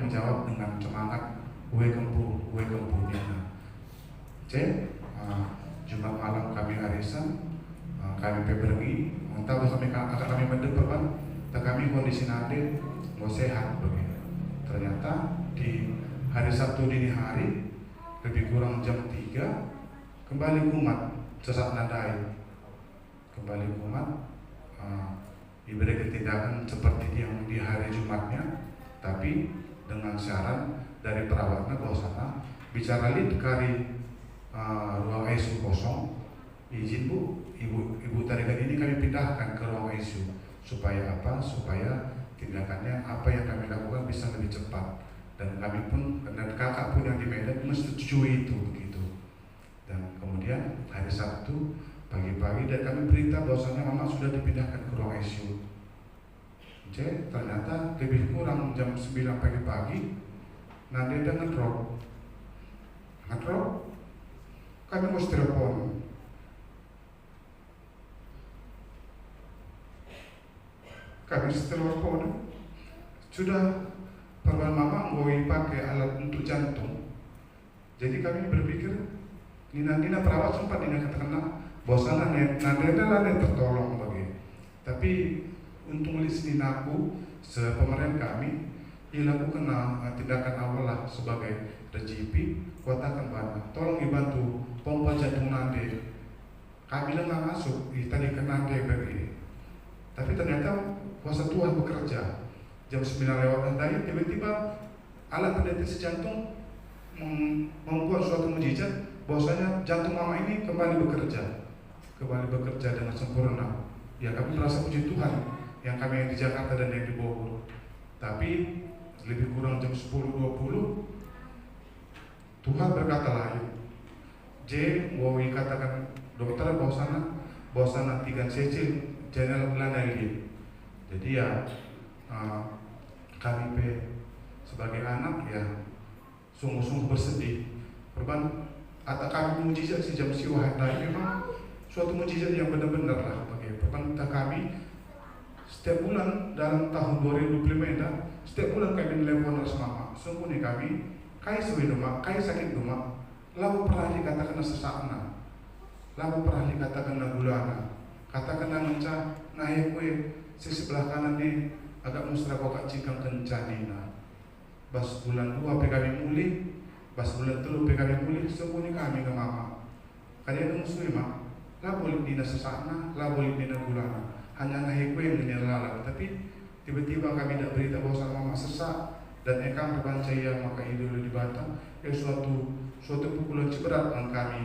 menjawab dengan semangat gue kempu Nina. Jumat malam kami arisan, kami pergi, entah kami mendepan, tak kami kondisi nanti nggak sehat begitu. Ternyata di hari Sabtu dini hari lebih kurang jam 3 kembali kumat sesak nadai, kembali kumat, diberi tindakan seperti yang di hari Jumatnya, tapi dengan syarat dari perawatnya bahwasanya bicara lid kari ruang ICU kosong, izin Bu, ibu tarikan ini kami pindahkan ke ruang ICU supaya apa? Supaya tindakannya apa yang kami lakukan bisa lebih cepat, dan kami pun dan kakak pun yang di Medan menyetujui itu begitu. Dan kemudian hari Sabtu pagi-pagi dan kami berita bahwasanya mama sudah dipindahkan ke ruang ICU. Ternyata lebih kurang jam 9 pagi-pagi nanti ada ngedrop, kami mesti telepon. Kami telepon, sudah perban mama ngoi pakai alat untuk jantung. Jadi kami berpikir Nina perawat sempat Nina katakan bahwasanya nanti tertolong bagi. Tapi untuk list Ninaku sepemerintah kami dilakukan tindakan awal lah sebagai RGP, kuatakan banget, tolong dibantu pompa jantung nanti. Kami nggak masuk, tadi ke nanti beri. Tapi ternyata kuasa Tuhan bekerja. Jam 9 lewat tadi tiba-tiba alat pendeteksi jantung membuat suatu mujizat bahwasanya jantung mama ini kembali bekerja dengan sempurna. Ya kami merasa puji Tuhan yang kami yang di Jakarta dan yang di Bogor. Tapi lebih kurang jam 10.20 Tuhan berkata lain. Wawi katakan dokter bahwasanya 3 cc channel lanali. Jadi ya kami sebagai anak ya sungguh-sungguh bersedih. Korban atau kami mujizat si jam siwah tadi memang suatu mujizat yang benar-benar lah bagi pemerintah kami. Setiap bulan dalam tahun 2025 setiap bulan kami telepon mama. Sungguh nih kami kai suwi rumah, kai sakit rumah, lalu pernah dikatakan sesakna, lalu pernah dikatakan gulana, katakan mencah naik kue si sebelah kanan nih agak musra kokak cikang kencanina. Bas bulan 2 kami mulih, bas bulan 3 kami mulih, sungguh nih kami ke mama. Kalian musuh mak, lah boleh dina sesakna, lah boleh dina gulana, hanya naik kue yang menyelalah. Tapi tiba-tiba kami tidak berita bahwa mama sesak. Dan ekam berbanca yang maka idul di Batam, suatu pukulan berat bagi kami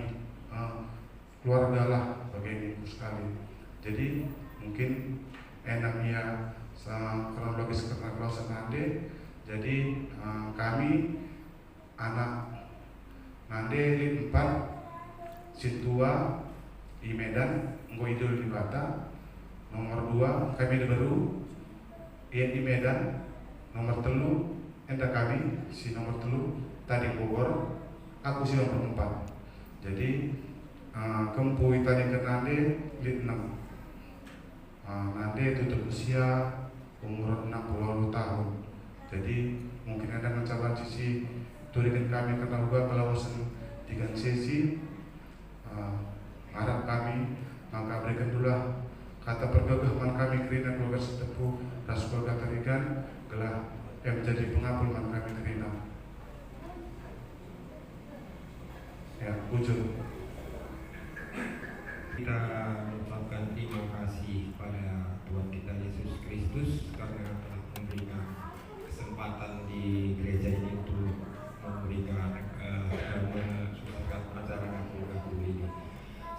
keluarga lah begini sekali. Jadi mungkin enaknya kronologis kronologis nanti. Jadi kami anak nanti 4 Situa di Medan, Nggo Idul di Batam. Nomor 2 kami di Baru, di Medan. Nomor 3 entah kami si nomor 3 tadi Bogor, aku si nomor 4. Jadi kempui tadi ke nanti lid 6. Nanti tutup usia umur 60 tahun. Jadi mungkin ada mencoba sisi turikan kami karena juga pelawasan 3 sesi. Harap kami maka berikan dulu kata pergagaman kami kerina keluarga setepu ras keluarga tarikan gelah yang menjadi pengabul kami terima. Ya, ujung. Kita mengucapkan terima kasih pada Tuhan kita Yesus Kristus karena telah memberikan kesempatan di gereja ini untuk memberikan mensukseskan acara ngaku ini.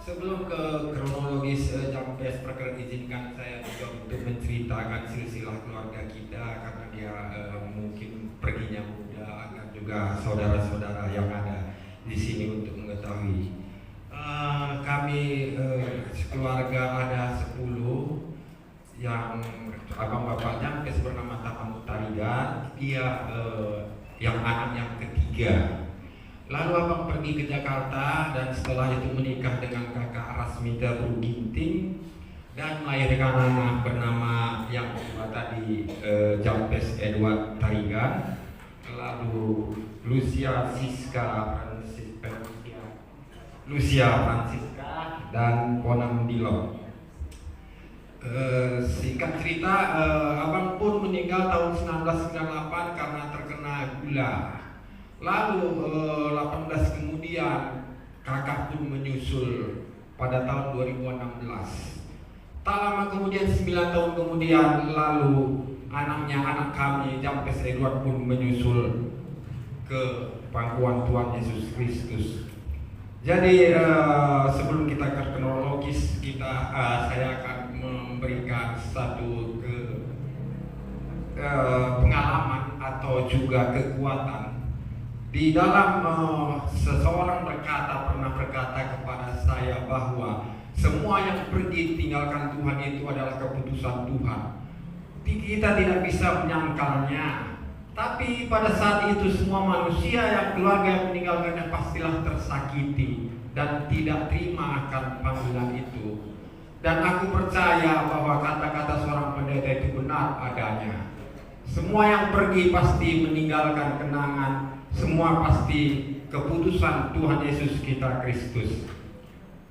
Sebelum ke kronologis Jampes perkara, izinkan saya juga untuk menceritakan silsilah keluarga kita karena dia mungkin perginya muda agar juga saudara-saudara yang ada di sini untuk mengetahui. Kami keluarga ada 10 yang abang bapaknya bernama Tamu Tarigan, dia yang anak yang ketiga. Lalu abang pergi ke Jakarta dan setelah itu menikah dengan kakak Rasmita Ginting dan melahirkan anak bernama yang kedua tadi Jampes Edward Tarigan. yaitu Lucia Francisca dan Ponam Dilon. Singkat cerita, abang pun meninggal tahun 1998 karena terkena gula. Lalu 18 kemudian kakak pun menyusul pada tahun 2016. Tak lama kemudian, 9 tahun kemudian, lalu anak kami Jampes Edward pun menyusul ke pangkuan Tuhan Yesus Kristus. Jadi sebelum kita ke kronologis, saya akan memberikan satu pengalaman atau juga kekuatan di dalam seseorang pernah berkata kepada saya bahwa semua yang pergi tinggalkan Tuhan itu adalah keputusan Tuhan. Kita tidak bisa menyangkalnya. Tapi pada saat itu semua manusia yang keluarga yang meninggalkannya pastilah tersakiti dan tidak terima akan panggilan itu. Dan aku percaya bahwa kata-kata seorang pendeta itu benar adanya. Semua yang pergi pasti meninggalkan kenangan. Semua pasti keputusan Tuhan Yesus kita Kristus.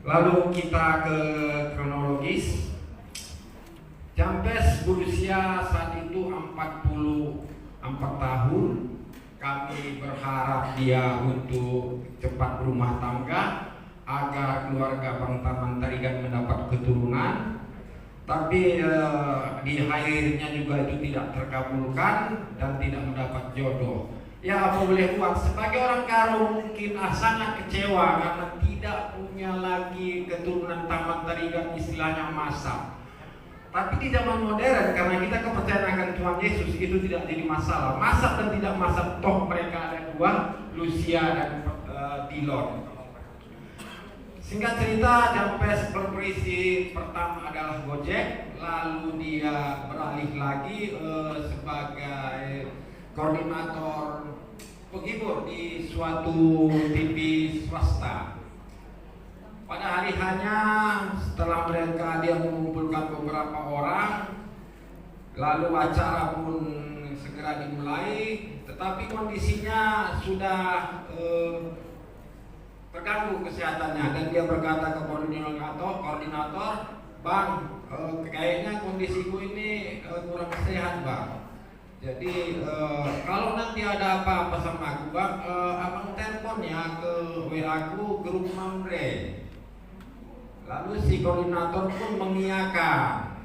Lalu kita ke kronologis. Jampes berusia saat itu 44 tahun. Kami berharap dia untuk cepat berumah tangga agar keluarga Bang Taman Tarigan mendapat keturunan. Tapi di akhirnya juga itu tidak terkabulkan dan tidak mendapat jodoh. Ya, apa boleh buat, sebagai orang Karo mungkin sangat kecewa karena tidak punya lagi keturunan Taman Tarigan, istilahnya masak. Tapi di zaman modern, karena kita kepercayaan akan Tuhan Yesus, itu tidak jadi masalah. Masak dan tidak masak, toh mereka ada dua, Lucia dan Dilon. Singkat cerita, Jampes berprofesi pertama adalah Gojek, lalu dia beralih lagi sebagai koordinator penghibur di suatu TV swasta. Pada hari hanya setelah dia mengumpulkan beberapa orang, lalu acara pun segera dimulai, tetapi kondisinya sudah terganggu kesehatannya dan dia berkata ke koordinator, "Bang, kayaknya kondisiku ini kurang sehat, Bang. Jadi kalau nanti ada apa-apa sama aku, Bang, abang telepon ya ke WA aku, grup Mamre." Lalu si koordinator pun mengiyakan.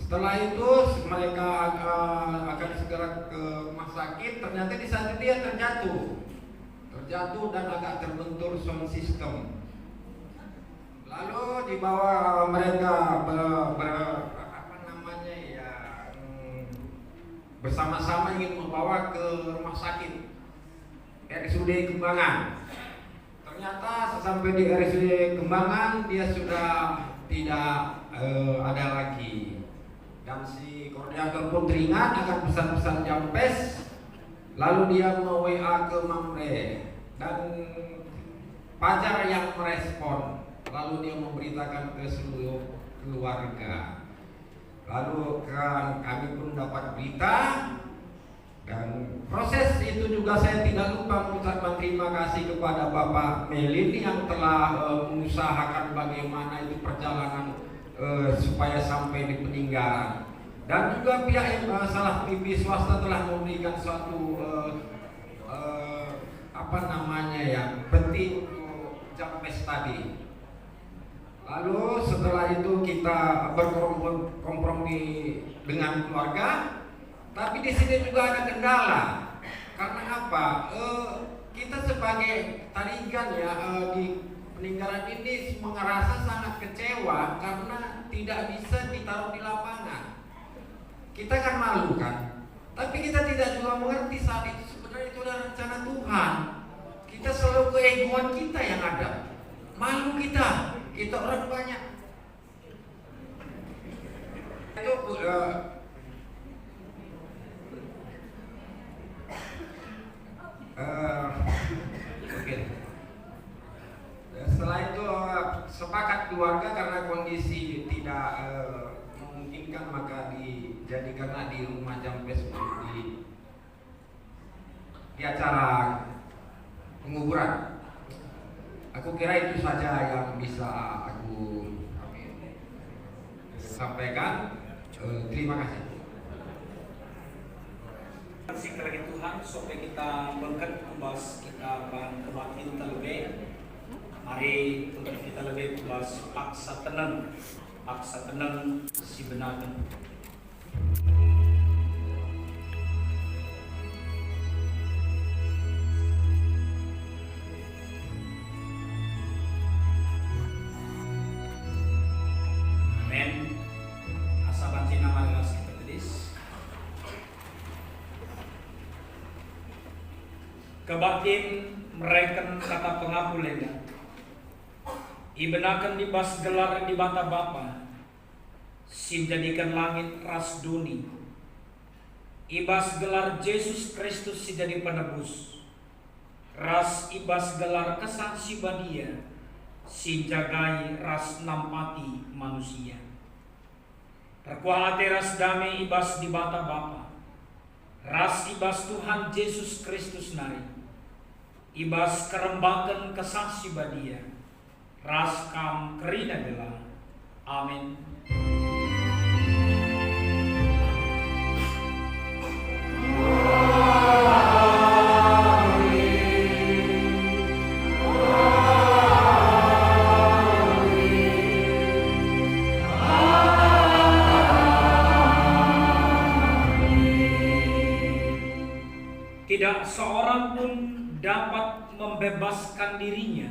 Setelah itu mereka akan segera ke rumah sakit. Ternyata di saat itu dia terjatuh dan agak terbentur sound system. Lalu dibawa mereka bersama-sama ingin membawa ke rumah sakit RSUD Kembangan. Ternyata sesampai di RSUD Kembangan dia sudah tidak ada lagi. Dan si koordinator pun teringat akan pesan-pesan Jampes. Lalu dia WA ke Mamre dan Pajar yang merespon. Lalu dia memberitakan ke seluruh keluarga. Lalu kami pun dapat berita. Dan proses itu juga saya tidak lupa mengucapkan terima kasih kepada Bapak Melin yang telah mengusahakan bagaimana itu perjalanan supaya sampai di peninggalan. Dan juga pihak salah TV swasta telah memberikan suatu peti untuk Jampes tadi. Lalu setelah itu kita berkompromi dengan keluarga. Tapi di sini juga ada kendala. Karena apa? Kita sebagai Tarigan ya di peninggalan ini merasa sangat kecewa karena tidak bisa ditaruh di lapangan. Kita kan malu kan? Tapi kita tidak juga mengerti saat itu sebenarnya itu adalah rencana Tuhan. Kita selalu keegoan kita yang ada. Malu kita orang banyak. Itu setelah itu sepakat keluarga karena kondisi tidak memungkinkan maka dijadikanlah di rumah Jampes di acara penguburan. Aku kira itu saja yang bisa aku sampaikan. Terima kasih. Terima kasih kepada Tuhan supaya kita berkat membahas kita bahan kebaktian terlebih. Mari untuk kita lebih membahas paksa tenang si benaran. Amin. Asa banci nama ras kita tulis. Kebaktian mereka kata pengapulennya. Ibenakan dibas gelar di bata Bapa, sim jadikan langit ras duni. Ibas gelar Yesus Kristus si jadi penebus. Ras ibas gelar kesaksi badia, si jagai ras nampati manusia. Perkuah ras damai ibas di bata Bapa. Ras ibas Tuhan Yesus Kristus nari. Ibas kerembakan kesaksi badia. Ras kam kerina gelar. Amin. Tidak seorang pun dapat membebaskan dirinya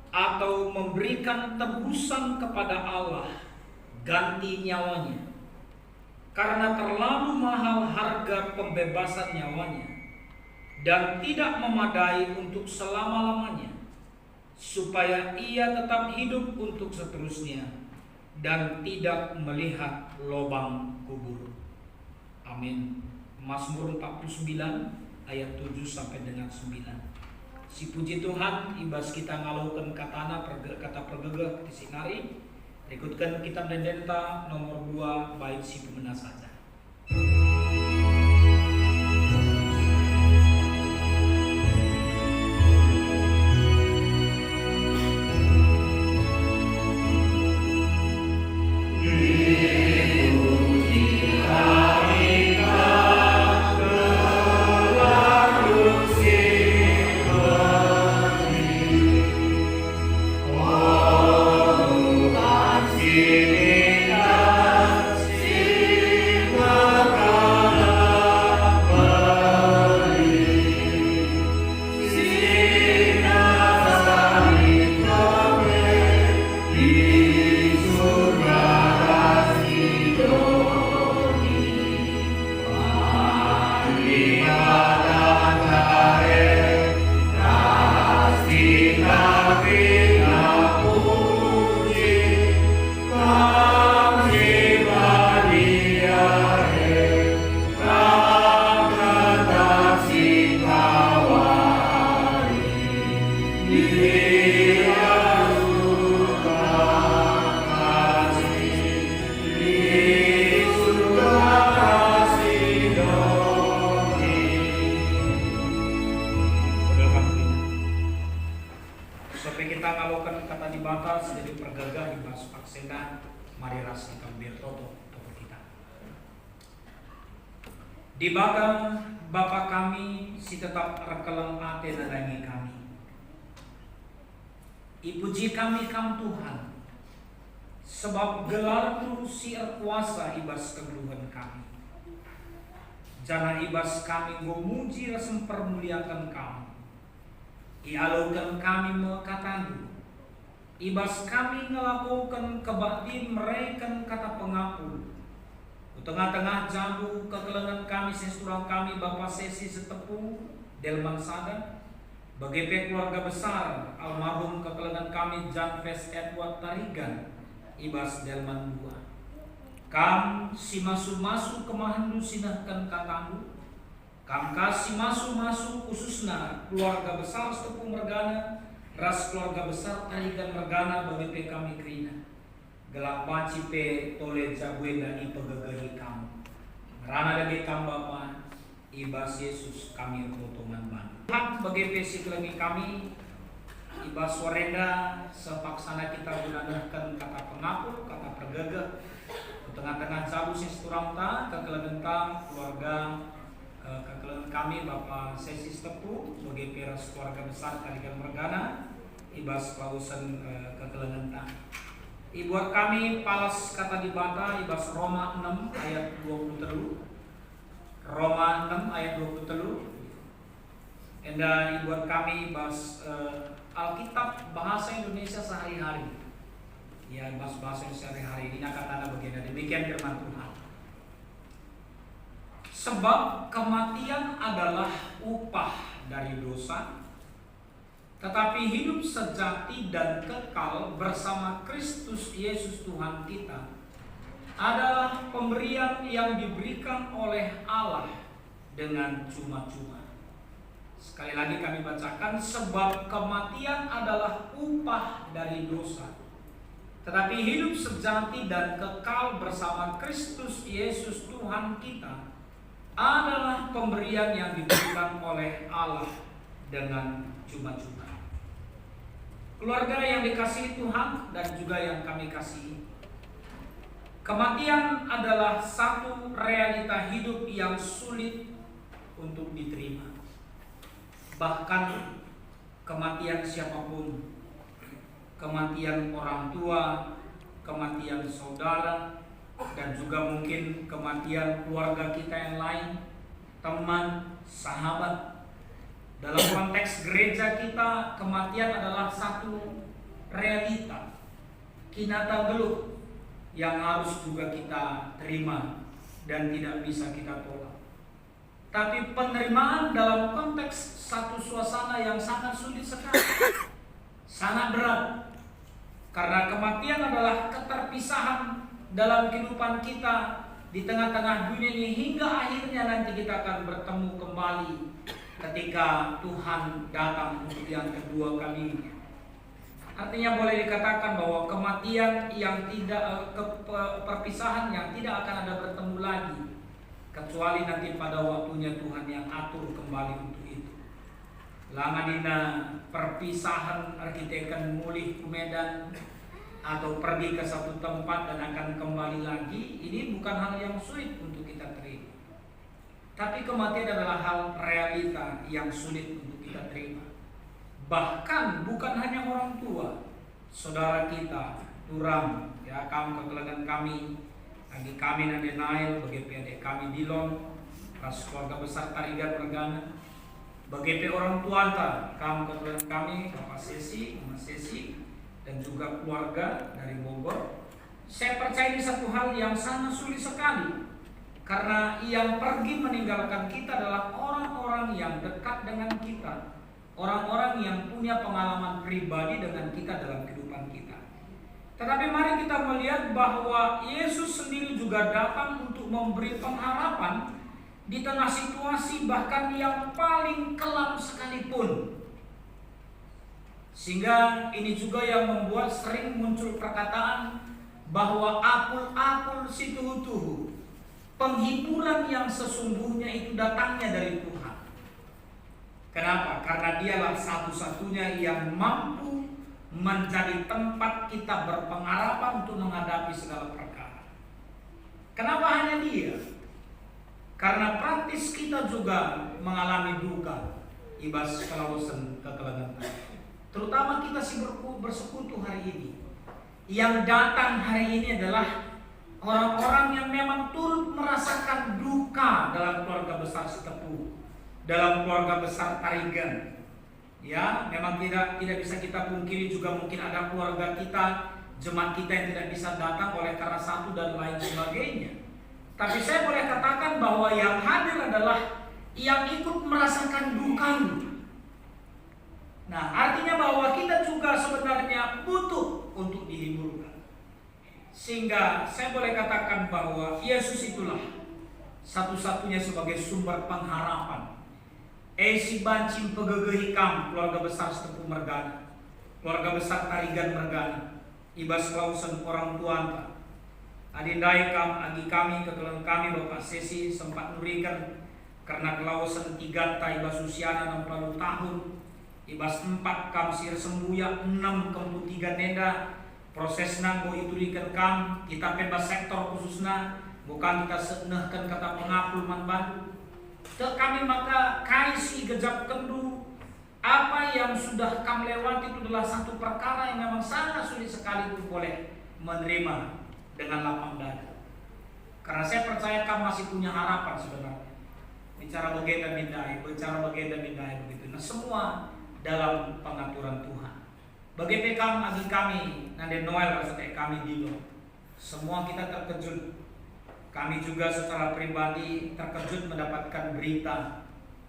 atau memberikan tebusan kepada Allah ganti nyawanya, karena terlalu mahal harga pembebasan nyawanya dan tidak memadai untuk selama-lamanya, supaya ia tetap hidup untuk seterusnya dan tidak melihat lubang kubur. Amin. Mazmur 49 ayat 7 sampai dengan 9. Si puji Tuhan ibas kita ngalukan kata pergegah di sinari. Ikutkan kitab Dendenta nomor 2 bait si pemena saja. Di bagang Bapa kami si tetap rekeleng ate nadangi kami. Ipuji kami kam Tuhan, sebab gelar-Mu si kuasa ibas kegeluhan kami. Jana ibas kami memuji rasa permuliakan kamu. Ialaukan kami mekatamu. Ibas kami ngelakukan kebaktian mereka kata pengaku. Tengah-tengah jambu kekelengan kami sesurang kami Bapa Sesi Setepu Delman Sada, bagi keluarga besar almarhum kekelengan kami Jan Ves Edward Tarigan ibas Delman Bua. Kam si masu-masu kemahandu sinahkan katamu. Kam kasih masu-masu khususna keluarga besar Setepu Mergana, ras keluarga besar Tarigan Mergana bagi kami kerina. Gelap maci pe tole jabuena i pegegeri kamu. Merana dagi kam Bapa, ibas Yesus kami potongan ban. Tuhan bagi basic lagi kami ibas warenda sepaksana kita gunakan kata pengapur, kata pergegeh tengah-tengah cabu sisturang ta kekelentang keluarga kekelengan kami Bapak Sesis Tepu bagi peras keluarga besar Tarigan Mergana ibas Klausen kekelengan ta. Ibuat kami palas kata di bata ibas Roma 6 ayat 23. Roma 6 ayat 23. Enda ibuat kami ibas Alkitab bahasa Indonesia sehari-hari. Ya, bahasa sehari-hari ini kata bagian demikian firman Tuhan. Sebab kematian adalah upah dari dosa, tetapi hidup sejati dan kekal bersama Kristus Yesus Tuhan kita adalah pemberian yang diberikan oleh Allah dengan cuma-cuma. Sekali lagi kami bacakan, sebab kematian adalah upah dari dosa, tetapi hidup sejati dan kekal bersama Kristus Yesus Tuhan kita adalah pemberian yang diberikan oleh Allah dengan cuma-cuma. Keluarga yang dikasihi Tuhan dan juga yang kami kasihi, kematian adalah satu realita hidup yang sulit untuk diterima. Bahkan kematian siapapun, kematian orang tua, kematian saudara, dan juga mungkin kematian keluarga kita yang lain, teman, sahabat. Dalam konteks gereja kita, kematian adalah satu realita, kinata geluh yang harus juga kita terima dan tidak bisa kita tolak. Tapi penerimaan dalam konteks satu suasana yang sangat sulit sekali, sangat berat. Karena kematian adalah keterpisahan dalam kehidupan kita di tengah-tengah dunia ini hingga akhirnya nanti kita akan bertemu kembali ketika Tuhan datang untuk yang kedua kalinya. Artinya boleh dikatakan bahwa kematian yang tidak perpisahan yang tidak akan ada bertemu lagi kecuali nanti pada waktunya Tuhan yang atur kembali untuk itu. Lamadina perpisahan arkitekkan mulih ke Medan atau pergi ke satu tempat dan akan kembali lagi, ini bukan hal yang sulit untuk kita terima. Tapi kematian adalah hal realita yang sulit untuk kita terima. Bahkan bukan hanya orang tua, saudara kita, Turam, ya kamu kekeluargaan kami, adik kami Nade Nail, bagi adik kami Dilon, ras keluarga besar Tarigan Mergana, bagi orang tua kamu kekeluargaan kami, Bapak Sesi, Mama Sesi, dan juga keluarga dari Bogor. Saya percaya ini satu hal yang sangat sulit sekali. Karena yang pergi meninggalkan kita adalah orang-orang yang dekat dengan kita, orang-orang yang punya pengalaman pribadi dengan kita dalam kehidupan kita. Tetapi mari kita melihat bahwa Yesus sendiri juga datang untuk memberi pengharapan di tengah situasi bahkan yang paling kelam sekalipun. Sehingga ini juga yang membuat sering muncul perkataan bahwa apul-apul situhutuhu. Penghiburan yang sesungguhnya itu datangnya dari Tuhan. Kenapa? Karena dialah satu-satunya yang mampu menjadi tempat kita berpengharapan untuk menghadapi segala perkara. Kenapa hanya dia? Karena praktis kita juga mengalami duka, ibas kelausan kekelangan. Terutama kita si bersekutu hari ini. Yang datang hari ini adalah orang-orang yang memang turut merasakan duka dalam keluarga besar Setepu, dalam keluarga besar Tarigan. Ya, memang tidak bisa kita pungkiri juga mungkin ada keluarga kita, jemaat kita yang tidak bisa datang oleh karena satu dan lain sebagainya. Tapi saya boleh katakan bahwa yang hadir adalah yang ikut merasakan dukanya. Nah, artinya bahwa kita juga sebenarnya butuh untuk dihiburkan. Sehingga saya boleh katakan bahwa Yesus itulah satu-satunya sebagai sumber pengharapan. Esi bancing pegegehikam keluarga besar Setepu Mergana, keluarga besar Tarigan Mergana, ibas Klausen orang tuanta, adindai kam agi kami ketulan kami Bapak Sesi sempat nurikan karena kelausan 3 ibas usiana 60 tahun, ibas 4 kam sir sembuya 6 kempu 3 nenda prosesna go itulikan kam kita bebas sektor khususna bukan kita senehkan kata pengapul man bandu te kami maka kaisi gejap kendu apa yang sudah kami lewati itu adalah satu perkara yang memang sangat sulit sekali untuk boleh menerima dengan lapang dada. Karena saya percaya kamu masih punya harapan sebenarnya. Bicara bagian begitu. Nah semua dalam pengaturan Tuhan. Bagi kami Nande Noel serta kami Dino. Semua kita terkejut. Kami juga secara pribadi terkejut mendapatkan berita.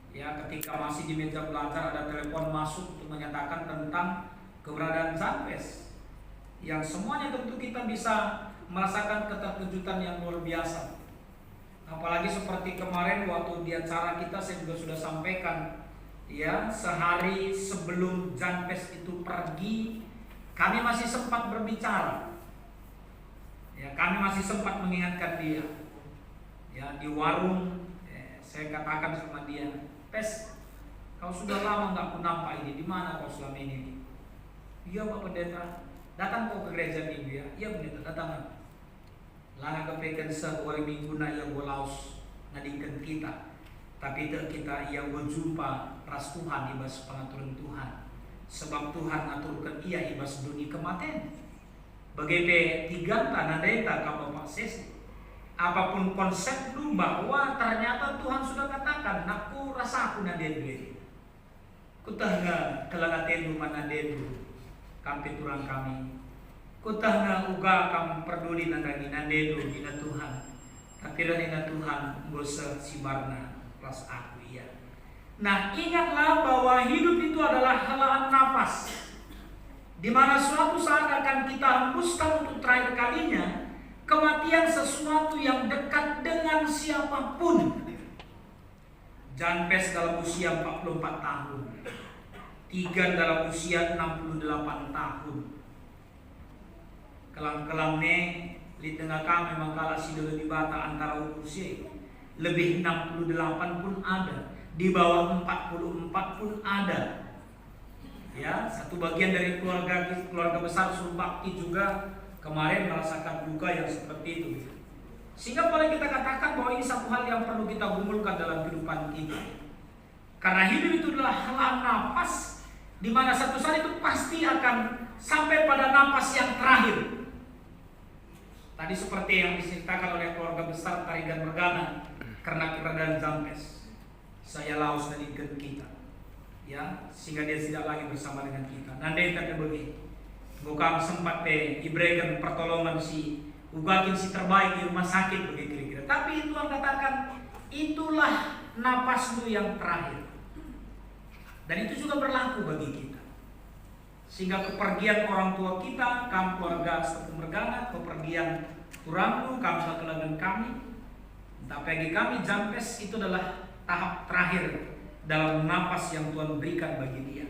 Ya, ketika masih di meja belajar ada telepon masuk untuk menyatakan tentang keberadaan Janpes. Yang semuanya tentu kita bisa merasakan keterkejutan yang luar biasa. Apalagi seperti kemarin waktu di acara kita saya juga sudah sampaikan, ya, sehari sebelum Janpes itu pergi, kami masih sempat berbicara. Ya, kami masih sempat mengingatkan dia. Ya, di warung saya katakan sama dia, "Pes, kau sudah lama nggak aku nampak ini. Di mana kau selama ini?" "Iya Pak Pendeta, datang kau ke gereja minggu ya?" "Iya Pendeta, datang." Lana kepekan seorang minggu na yang bolaus ngadingkan kita, tapi kita yang berjumpa ras Tuhan ibas pengaturan Tuhan, sebab Tuhan ngaturkan ia ibas dunia kematian. Bagi tiga tanah data kamu Pak Ses, apapun konsep lu bahwa ternyata Tuhan sudah katakan, "Naku rasa aku nadedwe, kutahga kelangaten rumah nadedu, kampi turang kami." Kutahna uga kamu peduli nandangi nandedu ina Tuhan, tapi ina Tuhan bosa sibarna plus aku ya. Nah ingatlah bahwa hidup itu adalah helaan nafas, di mana suatu saat akan kita hembuskan untuk terakhir kalinya. Kematian sesuatu yang dekat dengan siapapun. Janpes dalam usia 44 tahun, Tigan dalam usia 68 tahun. Kelang-kelangnya di tengah kami memang kalah sido lebih bata antara usia lebih 68 pun ada, di bawah 44 pun ada. Ya, satu bagian dari keluarga besar Surbakti juga kemarin merasakan duka yang seperti itu. Sehingga boleh kita katakan bahwa ini satu hal yang perlu kita gumulkan dalam kehidupan kita. Karena hidup itu adalah helaan nafas, di mana satu saat itu pasti akan sampai pada nafas yang terakhir. Tadi seperti yang diceritakan oleh keluarga besar Tarigan Mergana, karena keberadaan Janpes, saya laus dan ikut kita, ya, sehingga dia tidak lagi bersama dengan kita. Nandai kata begini, bukan sempat diberikan pertolongan si ugakin si terbaik di rumah sakit begitu kira-kira. Tapi Tuhan katakan, itulah napasmu yang terakhir. Dan itu juga berlaku bagi kita. Sehingga kepergian orang tua kita, kamu keluarga Sepuh Mergana, kepergian Turangu, kamu keluarga kami, tapi bagi kami Janpes itu adalah tahap terakhir dalam napas yang Tuhan berikan bagi dia.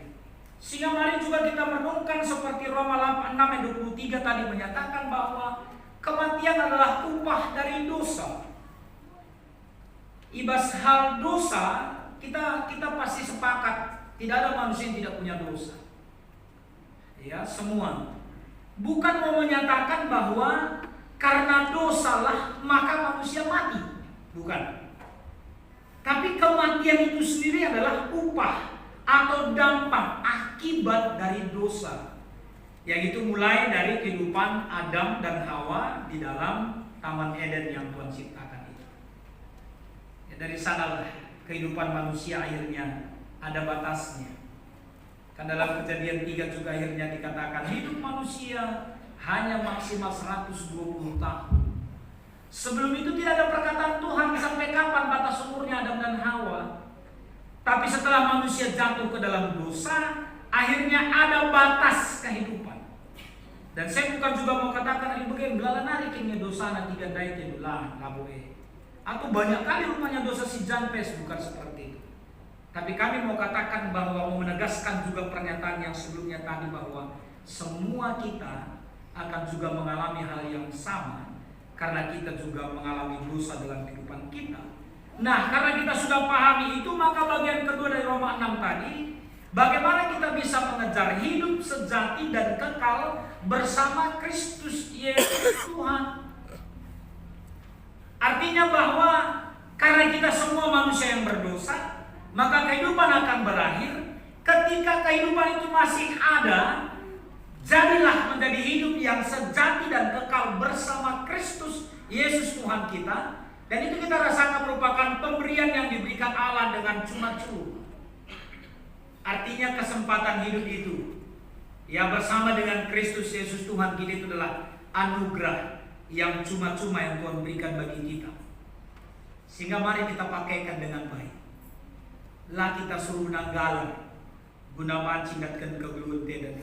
Sehingga mari juga kita merenungkan seperti Roma 6:23 tadi menyatakan bahwa kematian adalah upah dari dosa. Ibas hal dosa, kita pasti sepakat, tidak ada manusia yang tidak punya dosa. Ya, semua. Bukan mau menyatakan bahwa karena dosalah maka manusia mati. Bukan. Tapi kematian itu sendiri adalah upah atau dampak akibat dari dosa. Yang itu mulai dari kehidupan Adam dan Hawa di dalam Taman Eden yang Tuhan ciptakan itu. Ya, dari sanalah kehidupan manusia akhirnya ada batasnya. Kan dalam Kejadian 3 juga akhirnya dikatakan hidup manusia hanya maksimal 120 tahun. Sebelum itu tidak ada perkataan Tuhan sampai kapan batas umurnya Adam dan Hawa. Tapi setelah manusia jatuh ke dalam dosa, akhirnya ada batas kehidupan. Dan saya bukan juga mau katakan ini begini, belalang narik ini dosa na tiga daite belah laboe. Atau banyak kali rumahnya dosa si Janpes, bukan seperti itu. Tapi kami mau katakan bahwa mau menegaskan juga pernyataan yang sebelumnya tadi bahwa semua kita akan juga mengalami hal yang sama karena kita juga mengalami dosa dalam kehidupan kita. Nah, karena kita sudah pahami itu, maka bagian kedua dari Roma 6 tadi, bagaimana kita bisa mengejar hidup sejati dan kekal bersama Kristus Yesus Tuhan. Artinya bahwa karena kita semua manusia yang berdosa, maka kehidupan akan berakhir. Ketika kehidupan itu masih ada, jadilah menjadi hidup yang sejati dan kekal bersama Kristus Yesus Tuhan kita. Dan itu kita rasakan merupakan pemberian yang diberikan Allah dengan cuma-cuma. Artinya kesempatan hidup itu, ya, bersama dengan Kristus Yesus Tuhan kita, itu adalah anugerah yang cuma-cuma yang Tuhan berikan bagi kita. Sehingga mari kita pakaikan dengan baik. Lah kita suruh nanggalan guna mancindatkan kegeluhan dan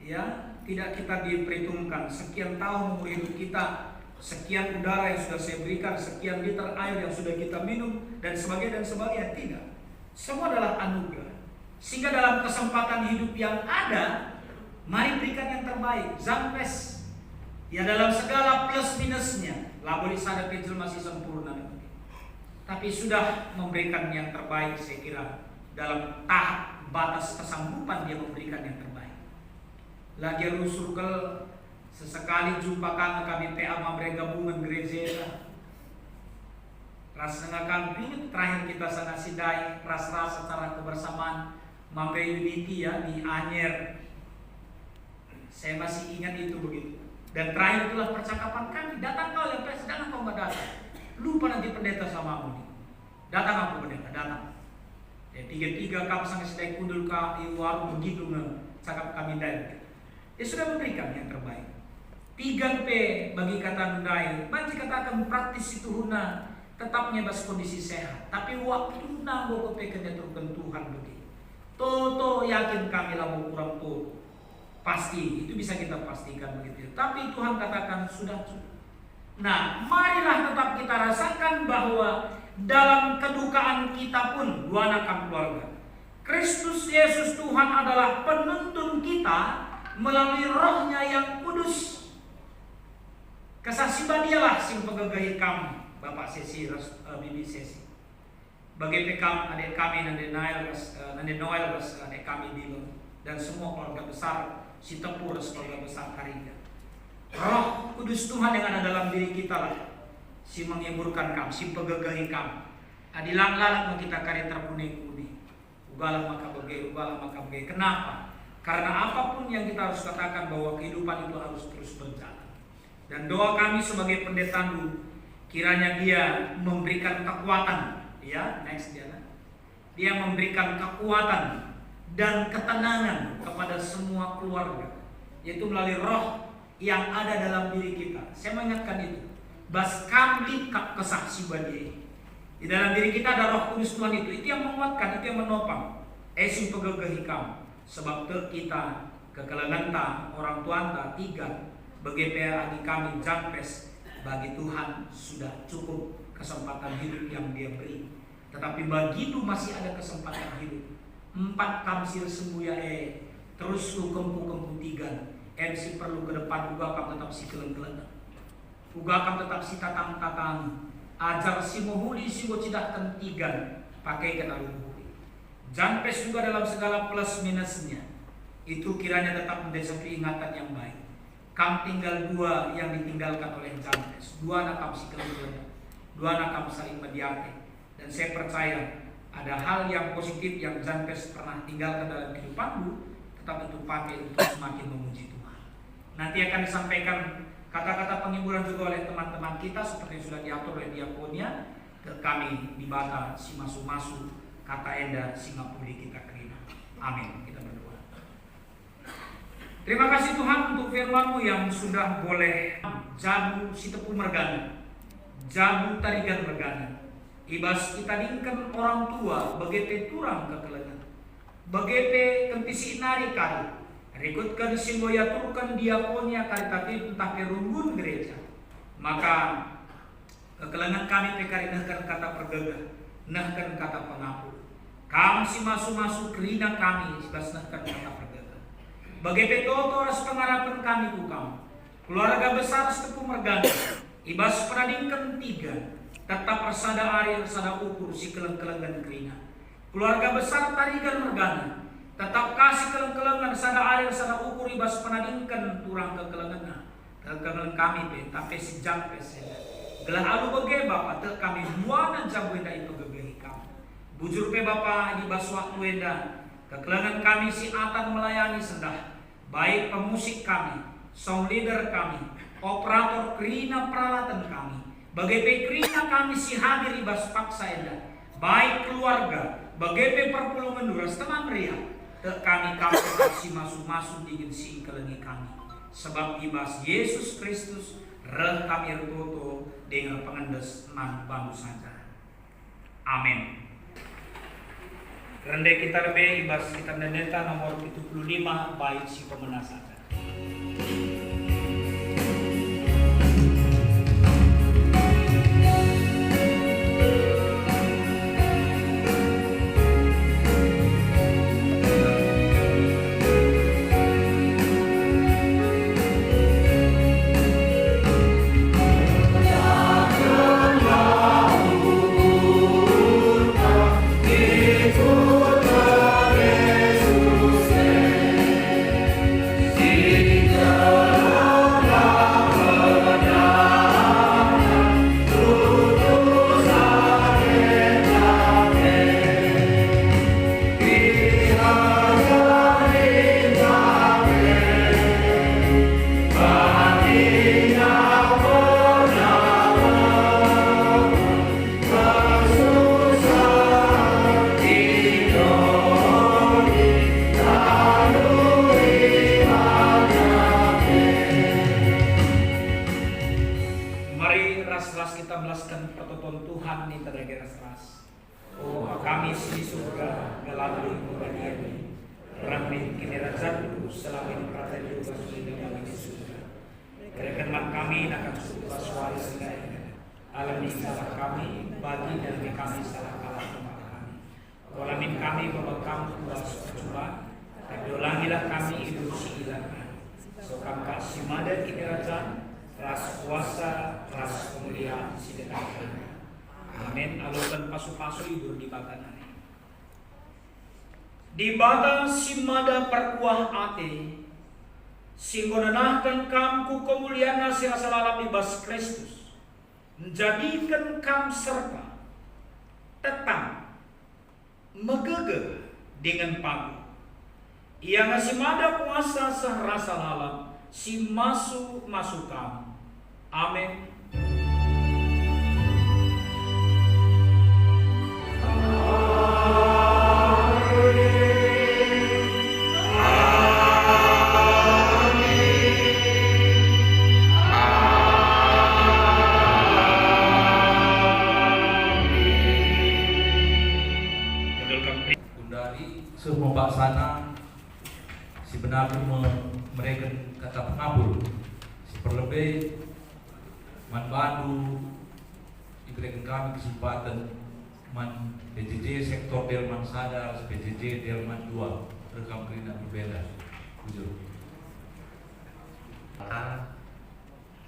ya, tidak kita diperhitungkan sekian tahun umur hidup kita, sekian udara yang sudah saya berikan, sekian liter air yang sudah kita minum, dan sebagainya. Tidak. Semua adalah anugerah. Sehingga dalam kesempatan hidup yang ada, mari berikan yang terbaik. Zampes, ya, dalam segala plus minusnya, labori sada kecil masih sempurna, tapi sudah memberikan yang terbaik. Saya kira dalam tahap batas kesanggupan dia memberikan yang terbaik. Lagi rusurkel sesekali jumpa kami PA mamre gabungan gereja. Ras nengakan ini terakhir kita sana sidai ras-ras secara kebersamaan mamre unity, ya, di Anyer. Saya masih ingat itu begitu. Dan terakhir itulah percakapan kami. Datang kau ya, datang kau nggak datang. Lupa nanti pendeta sama aku nih. Datang aku pendeta, datang. Ya, tiga kau sampai sedai kudul ka warung begitu cakap kami dari. Dia sudah memberikan yang terbaik. 3P bagi kata nundai, banci katakan praktis itu huna tetap nyebas kondisi sehat. Tapi waktu nanggo kepekannya turun Tuhan begitu. Toto yakin kami lah mau kurang tuh. Pasti, itu bisa kita pastikan begitu. Tapi Tuhan katakan sudah cukup. Nah, marilah tetap kita rasakan bahwa dalam kedukaan kita pun, dua anak keluarga, Kristus Yesus Tuhan adalah penuntun kita melalui Roh-Nya yang kudus. Kesaksian dialah sing pegagahi kami, Bapak Sesi, Bibi Sesi. Bagi pekam adik kami Nande Noel, adik kami Bilo, dan semua keluarga besar si Tepur, keluarga besar Kariga. Roh Kudus Tuhan yang ada dalam diri kita lah si menghiburkan kami, si pegagahi kami. Adilang lalat kita kari terpuning-puning. Ugalah maka bagai. Kenapa? Karena apapun yang kita harus katakan bahwa kehidupan itu harus terus berjalan. Dan doa kami sebagai pendeta dulu, kiranya dia memberikan kekuatan, ya, next dia memberikan kekuatan dan ketenangan kepada semua keluarga, yaitu melalui Roh yang ada dalam diri kita. Saya mengingatkan itu. Bas kami kesaksi badi. Di dalam diri kita ada Roh Kudus Tuhan itu yang menguatkan, itu yang menopang. Esim pegagahi kamu. Sebab kita kekelangan ta orang tua ta tiga bagi adik kami Jampes, bagi Tuhan sudah cukup kesempatan hidup yang dia beri. Tetapi bagimu masih ada kesempatan hidup. 4 tamsil sembuya terus lu kempu tiga. MC perlu ke depan juga akan tetap si keleng-keleng. Juga akan tetap si tatang-tatang. Ajar si mohuli si wocidah tiga. Pakai kena luhuri. Jampes juga dalam segala plus minusnya. Itu kiranya tetap menjadi satu ingatan yang baik. Kam tinggal 2 yang ditinggalkan oleh Jampes. 2 anak kam si keleng-keleng. 2 anak kam saling mediate. Dan saya percaya ada hal yang positif yang Jampes pernah tinggalkan dalam kehidupanmu, tetap itu pakai untuk semakin memuji Tuhan. Nanti akan disampaikan kata-kata penghiburan juga oleh teman-teman kita seperti yang sudah diatur oleh diakonia ke kami di Bata si masu-masu kata enda Singapura kita kerina. Amin. Kita berdoa. Terima kasih Tuhan untuk firman-Mu yang sudah boleh jabu si tepu mergana, jabu tarigan mergana. Ibas kita dingkan orang tua bagete turang kekelengan, bagete kempisi nari kali, rikutkan simboya turkan diakonia karitatif entah kerunggun gereja. Maka kekelengan kami pekari nahkan kata pergagah, nahkan kata pengaku. Kami si masu-masu kerina kami ibas nahkan kata pergagah. Bagete toto ras pengarapan kami ku kamu, keluarga besar setepu mergana, ibas pernah dingkan 3. tetap resada ari resada ukur si keleng-kelengan kerina. Keluarga besar tarigan mergana, tetap kasih keleng-kelengan resada ari resada ukur ibas penadingkan turang kekelengan. Kekelengan kami pe, tapi sejak pesena. Gelah alu bege Bapak, te kami muana jabuenda itu gegehi kami. Bujur pe Bapak di bas waktu enda, kekelengan kami si atan melayani sendah. Baik pemusik kami, sound leader kami, operator kerina peralatan kami. Bagai kerina kami si hadir ibas paksa enda. Baik keluarga, bagai perpulungan dura setengah meriah. Te kami si masuk-masuk dingin si kelengi kami. Sebab ibas Yesus Kristus reh kami ertoto dengan pengendes nan bantu saja. Amin. Rende kita lebih ibas kita neta nomor 75 baik si pemenang saja. Di batang simada perkuah ate, singgonanahkan kam ku kemuliaan sirasa lalam ibas Kristus, menjadikan kam serta tetang megege dengan pagu. Ia ngasih mada kuasa serasa lalam si masuk kam. Amin. Semua paksana si benar mereka kata pengabul si perlebih man bandu diberikan kami kesempatan man PJJ sektor Delman Sadar PJJ Delman 2 rekam kerina berbeda ujur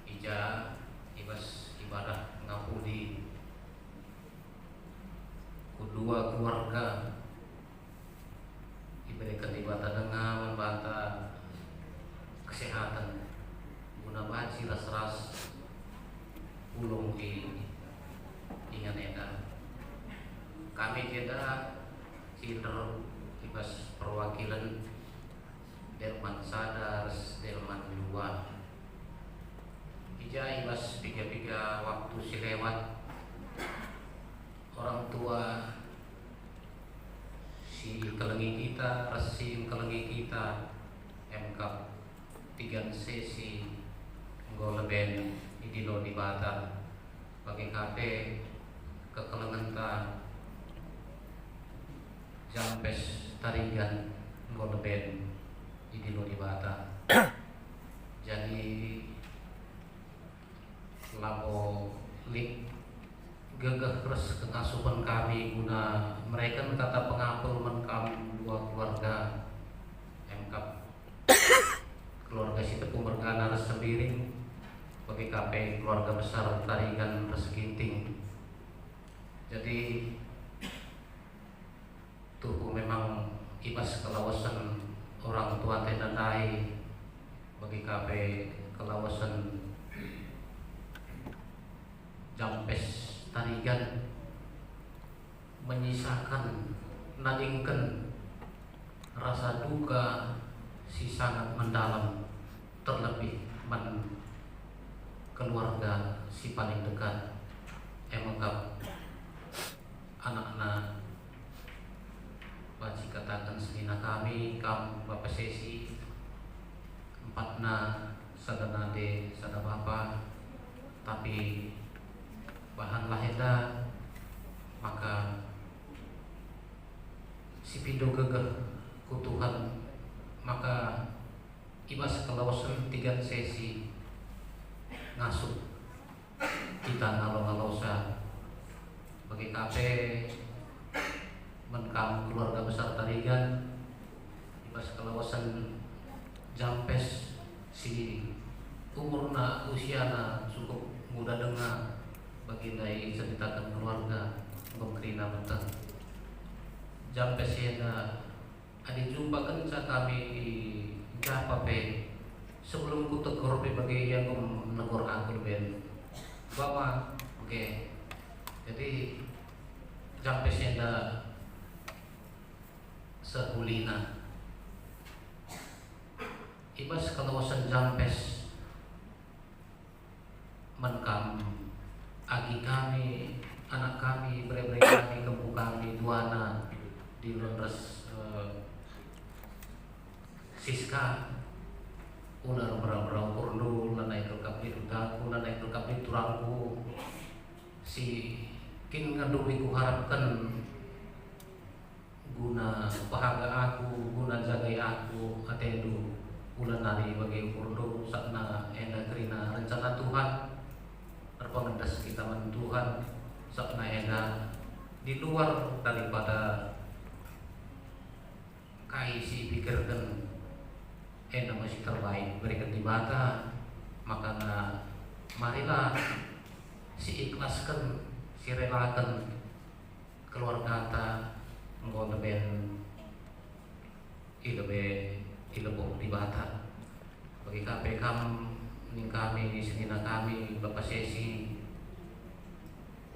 ija ibas ibadah ngapudi kedua keluarga diberikan ibadah dengan membantah kesehatan guna baci ras ulung ingat eda kami tidak cinder ibas perwakilan Delman Sadar Delman 2 ija ibas tiga waktu si lewat orang tua si kelengi kita, resim kelengi kita, MK 3 sesi goleben idilo di Batam bagi KP kekelengan ta jampes tarigan goleben idilo di Batam. Jadi labo lik gegah terus kekasupan kami guna mereka kata pengapel menkam dua keluarga MK keluarga si tepung bergana sendiri bagi KP keluarga besar tarigan resekinting Jadi tubuh memang ibas kelawasan orang tua tenandai bagi kabe kelawasan jampes tarigan menyisakan nadingkan rasa duka si sangat mendalam, terlebih keluarga si paling dekat emangkap anak-anak baci katakan selina kami bapak sesi empatna sadana de sada bapa, tapi bahan lahirnya maka si pindo gegeh ku Tuhan, maka ibas kelawasan 3 sesi ngasuh kita ngalo-ngalosa bagi kafe menkam keluarga besar tarigan ibas kelawasan jampes si umurna usiana cukup muda dengar bagi nai ceritakan keluarga memkerina betah jampes yana adi jumpa kenca kami di Japa pe sebelum ku tegur pe bagi yang menegur aku ben bawa oke. Jadi jampes yana sehulina ibas kelawasan jampes menkam agi kami anak kami bre-bre kami kempu kami duana di Londres Siska ular berang-berang kurnu lanai kelkap di dutaku lanai kelkap di turangku si kin ngadupi ku harapkan guna pahaga aku guna jagai aku atendu ulan nari bagi kurnu sakna enda kerina rencana Tuhan terpengendas kita men Tuhan sakna enda di luar daripada kai si pikirkan enda masih terbaik berikan di mata, maka marilah si ikhlaskan si relakan keluarga ta nggon ben ilebok di bata bagi KPK ning kami di sini kami bapak sesi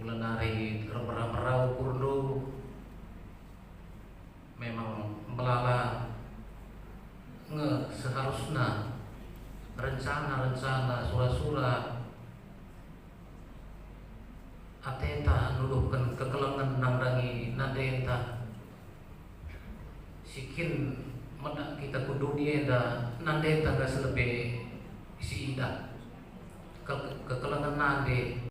ulan hari merau kurdo memang melala seharusnya rencana sura-sura atenta nuduhkan kekelengan nangrangi nadenta sikin menak kita kudu dieda nandenta gak selebe si ida kekelengan nade